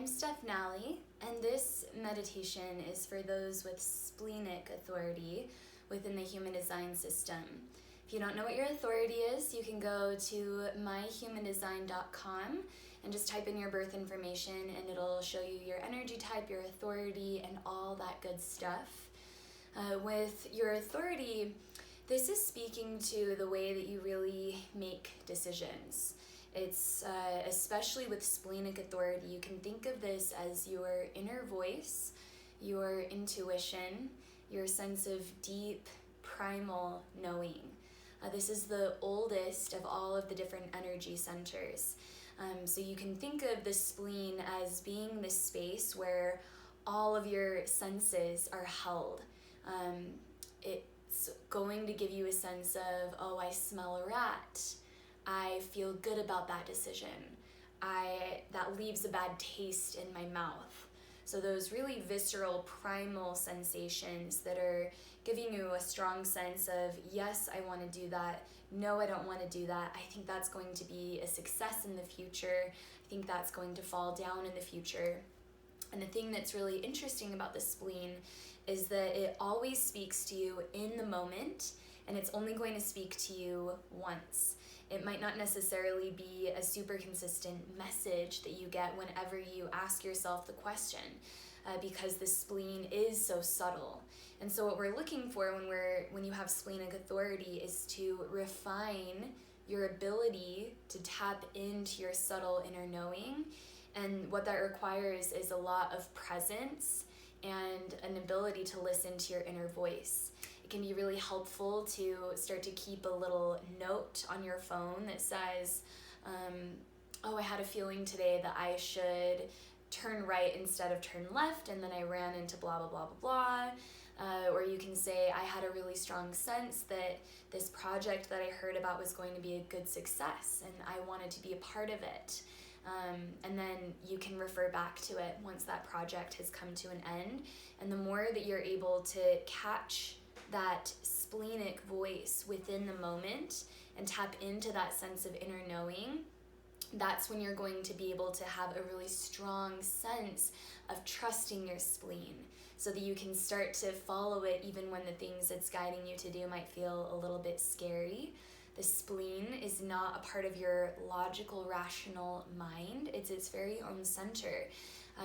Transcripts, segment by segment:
I'm Stephanie, and this meditation is for those with splenic authority within the human design system. If you don't know what your authority is, you can go to myhumandesign.com and just type in your birth information and it'll show you your energy type, your authority, and all that good stuff. With your authority, this is speaking to the way that you really make decisions. It's especially with splenic authority, you can think of this as your inner voice, your intuition, your sense of deep primal knowing. This is the oldest of all of the different energy centers. So you can think of the spleen as being this space where all of your senses are held. It's going to give you a sense of, oh, I smell a rat. I feel good about that decision. That leaves a bad taste in my mouth. So those really visceral, primal sensations that are giving you a strong sense of, yes, I want to do that. No, I don't want to do that. I think that's going to be a success in the future. I think that's going to fall down in the future. And the thing that's really interesting about the spleen is that it always speaks to you in the moment, and it's only going to speak to you once. It might not necessarily be a super consistent message that you get whenever you ask yourself the question, because the spleen is so subtle. And so what we're looking for when you have splenic authority is to refine your ability to tap into your subtle inner knowing. And what that requires is a lot of presence and an ability to listen to your inner voice. It can be really helpful to start to keep a little note on your phone that says, I had a feeling today that I should turn right instead of turn left, and then I ran into blah, blah, blah, blah, blah. Or you can say, I had a really strong sense that this project that I heard about was going to be a good success, and I wanted to be a part of it. And then you can refer back to it once that project has come to an end. And the more that you're able to catch that splenic voice within the moment and tap into that sense of inner knowing, that's when you're going to be able to have a really strong sense of trusting your spleen, so that you can start to follow it even when the things it's guiding you to do might feel a little bit scary. The spleen is not a part of your logical, rational mind. It's its very own center.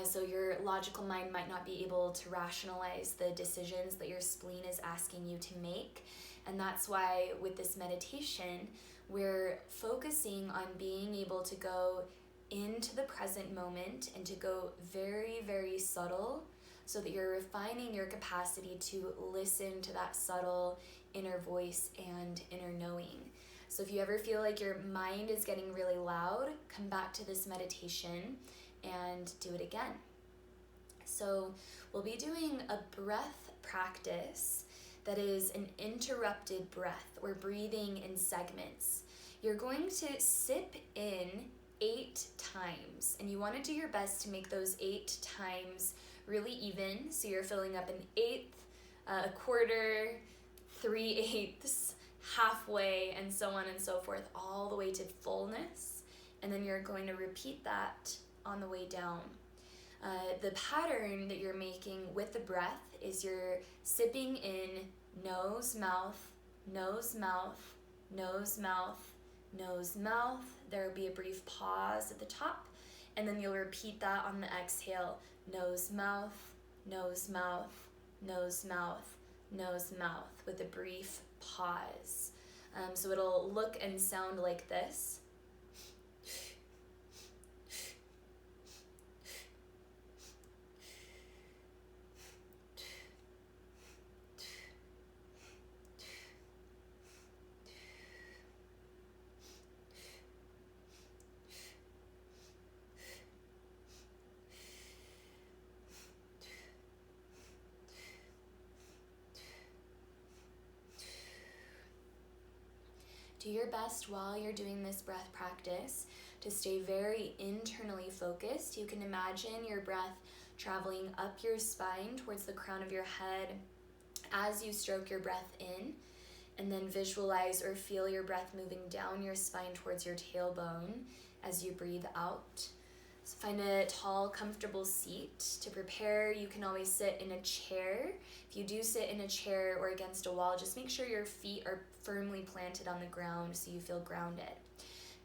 So your logical mind might not be able to rationalize the decisions that your spleen is asking you to make. And that's why with this meditation, we're focusing on being able to go into the present moment and to go very, very subtle, so that you're refining your capacity to listen to that subtle inner voice and inner knowing. So if you ever feel like your mind is getting really loud, come back to this meditation and do it again. So we'll be doing a breath practice that is an interrupted breath, or breathing in segments. You're going to sip in 8 times, and you want to do your best to make those 8 times really even. So you're filling up an eighth, a quarter, 3/8, halfway, and so on and so forth, all the way to fullness. And then you're going to repeat that on the way down. The pattern that you're making with the breath is you're sipping in nose, mouth, nose, mouth, nose, mouth, nose, mouth. There will be a brief pause at the top, and then you'll repeat that on the exhale. Nose, mouth, nose, mouth, nose, mouth, nose, mouth, with a brief pause. So it'll look and sound like this. Do your best while you're doing this breath practice to stay very internally focused. You can imagine your breath traveling up your spine towards the crown of your head as you stroke your breath in, and then visualize or feel your breath moving down your spine towards your tailbone as you breathe out. So find a tall, comfortable seat. To prepare, you can always sit in a chair. If you do sit in a chair or against a wall, just make sure your feet are firmly planted on the ground so you feel grounded.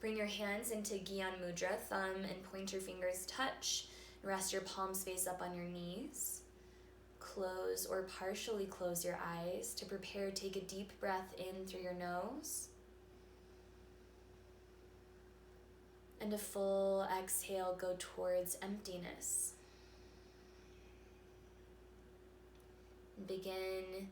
Bring your hands into Gyan Mudra, thumb and pointer fingers touch. Rest your palms face up on your knees. Close or partially close your eyes. To prepare, take a deep breath in through your nose. And a full exhale, go towards emptiness. Begin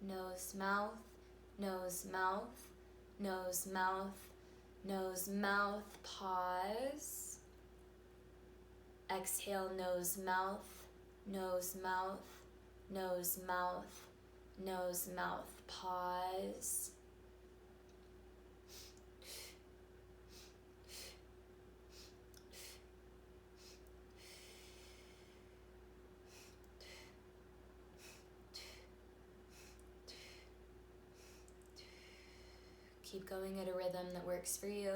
nose, mouth, nose, mouth, nose, mouth, nose, mouth, pause. Exhale, nose, mouth, nose, mouth, nose, mouth, nose, mouth, pause. Keep going at a rhythm that works for you.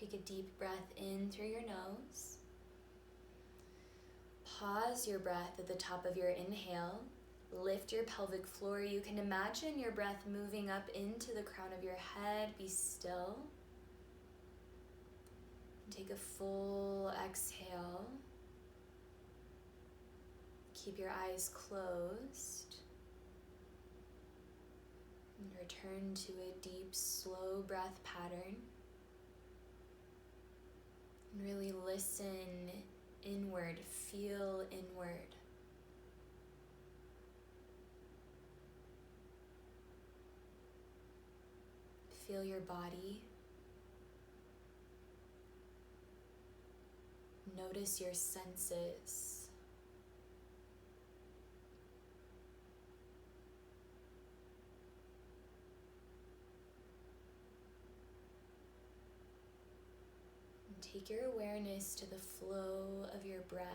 Take a deep breath in through your nose. Pause your breath at the top of your inhale. Lift your pelvic floor. You can imagine your breath moving up into the crown of your head. Be still. Take a full exhale. Keep your eyes closed. And return to a deep, slow breath pattern. And really listen inward, feel inward. Feel your body. Notice your senses. Take your awareness to the flow of your breath.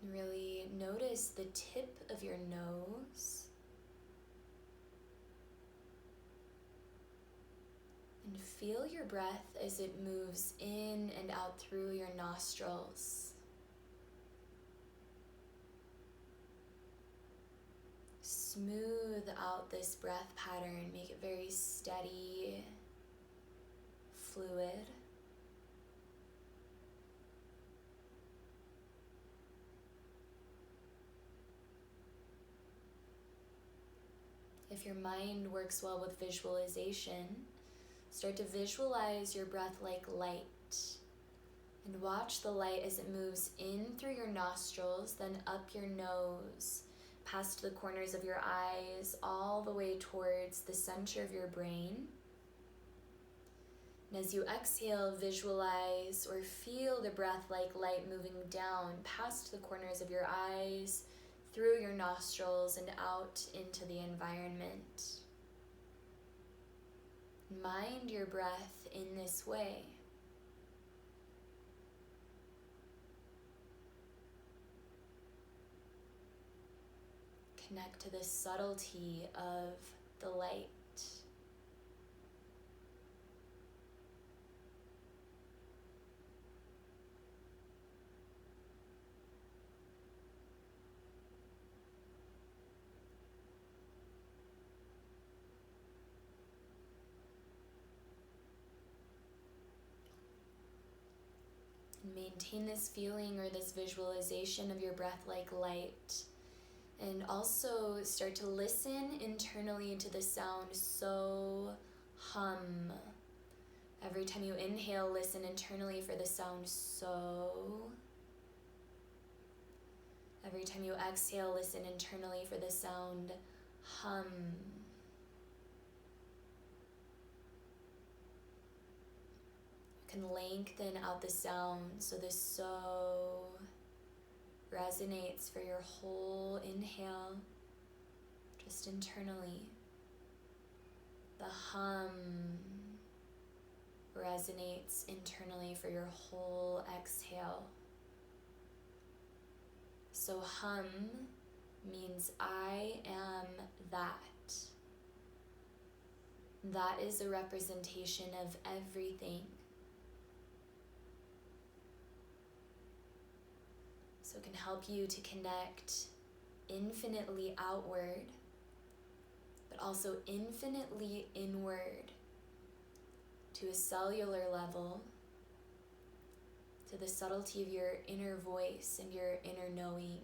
And really notice the tip of your nose. And feel your breath as it moves in and out through your nostrils. Smooth out this breath pattern, make it very steady, fluid. If your mind works well with visualization, start to visualize your breath like light and watch the light as it moves in through your nostrils, then up your nose, past the corners of your eyes, all the way towards the center of your brain. And as you exhale, visualize or feel the breath like light moving down past the corners of your eyes, through your nostrils and out into the environment. Mind your breath in this way. Connect to the subtlety of the light. Maintain this feeling or this visualization of your breath like light. And also start to listen internally to the sound so, hum. Every time you inhale, listen internally for the sound so. Every time you exhale, listen internally for the sound hum. You can lengthen out the sound so the so resonates for your whole inhale, just internally. The hum resonates internally for your whole exhale. So hum means I am that. That is a representation of everything. So it can help you to connect infinitely outward, but also infinitely inward to a cellular level, to the subtlety of your inner voice and your inner knowing.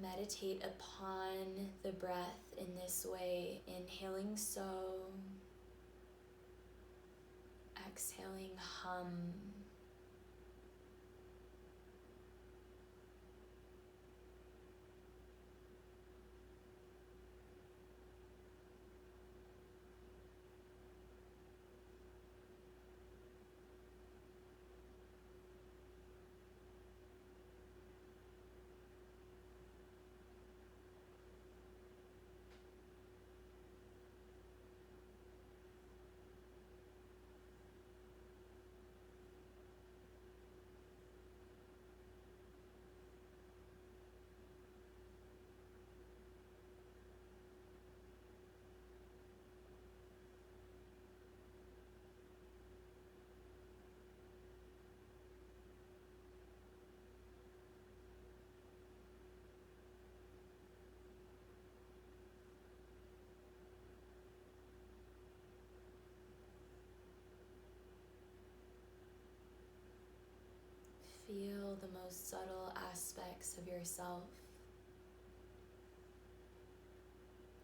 Meditate upon the breath in this way, inhaling so, exhaling hum. Feel the most subtle aspects of yourself.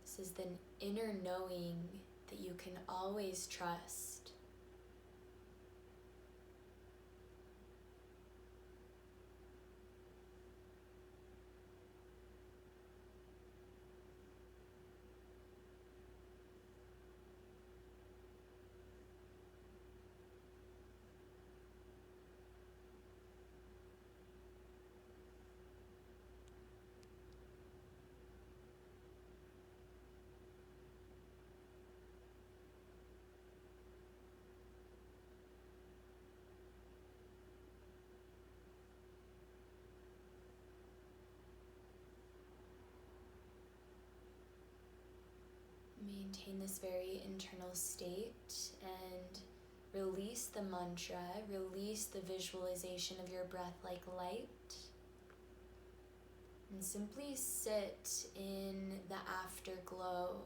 This is the inner knowing that you can always trust. Maintain this very internal state and release the mantra, release the visualization of your breath like light, and simply sit in the afterglow.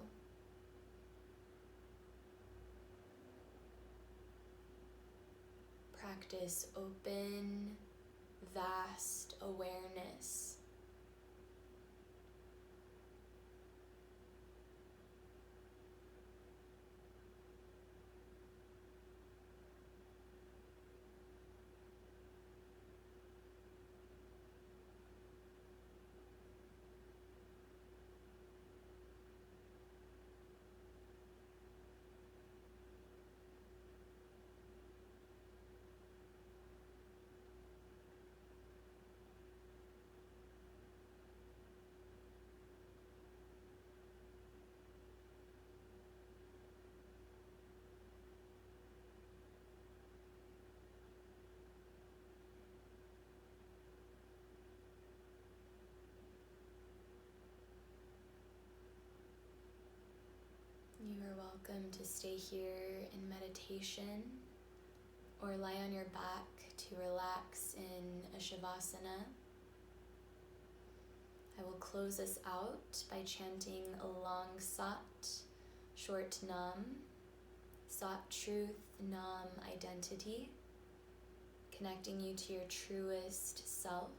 Practice open, vast awareness. stay here in meditation or lie on your back to relax in a shavasana. I will close us out by chanting a long Sat, short Nam. Sat, truth, Nam, identity, connecting you to your truest self.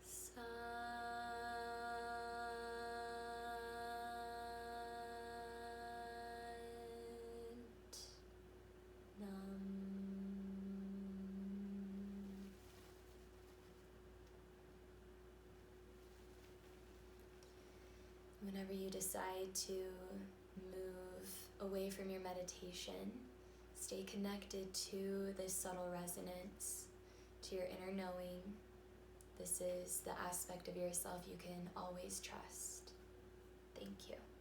Sat, Nam. Whenever you decide to move away from your meditation, stay connected to this subtle resonance, to your inner knowing. This is the aspect of yourself you can always trust. Thank you.